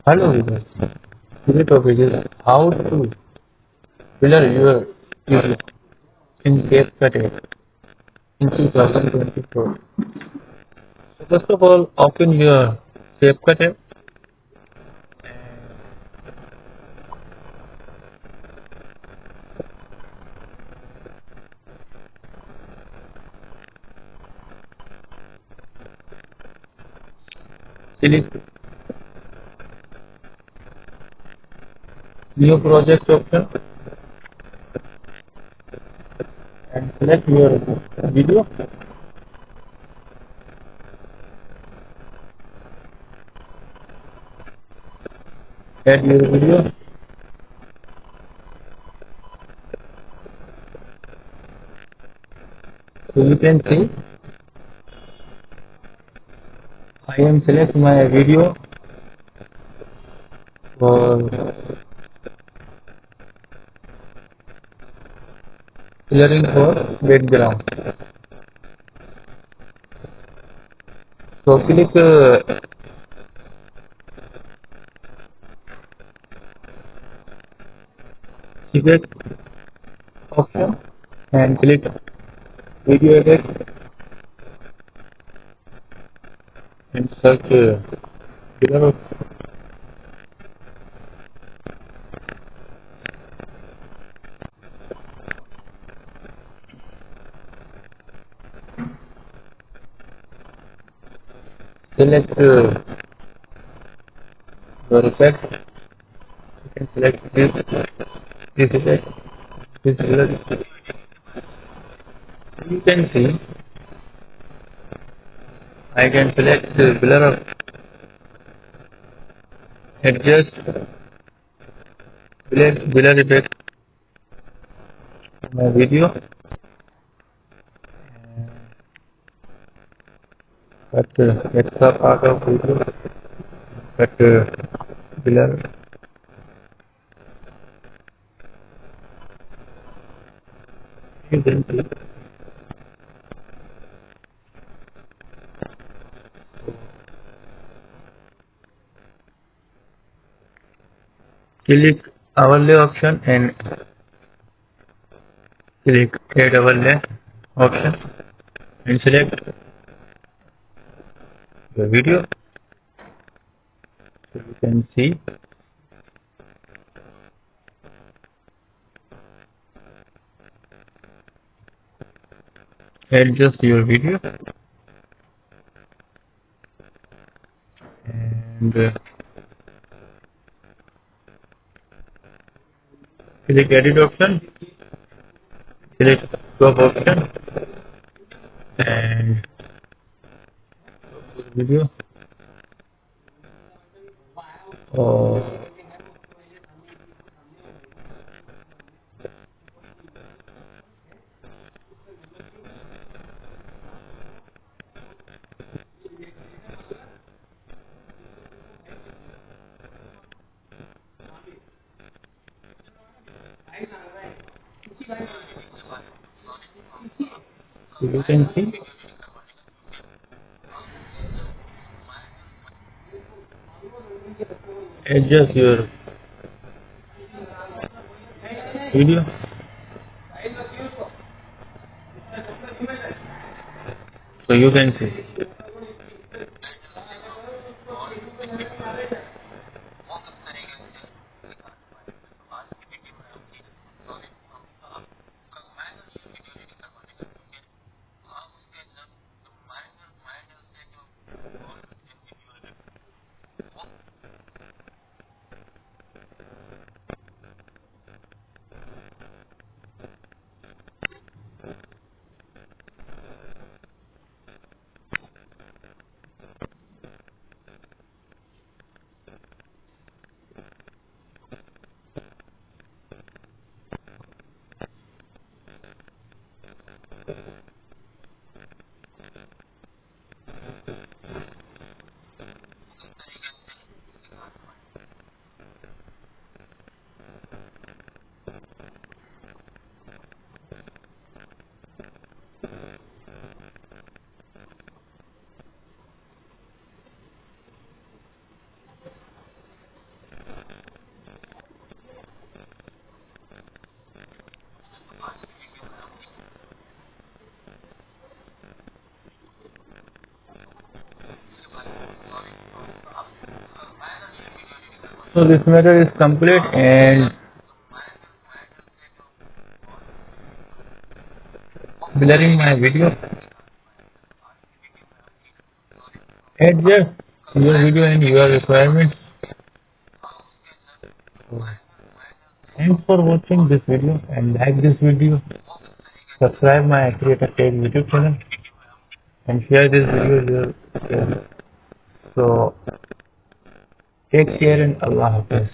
Hello viewers, today's topic is how to blur your video in Capcut in 2024. So first of all, open your Capcut app. Select new project option and select your video. Add your video. So you can see I am select my video for clearing for background. So click effect option and click video edit and search below. Select your effect. You can select this effect, this blur. You can see I can select blur, adjust blur effect my video, but extra part of video, but blur. You can see click overlay option and click add overlay option and select the video. So you can see adjust your video and click edit option, select crop option and video. So you can see adjust your video. So you can see So this method is complete, and blurring my video. Adjust your video and your requirements. Thanks for watching this video and like this video. Subscribe my Creator Tech YouTube channel and share this video with your friends. So take care and Allah Hafiz.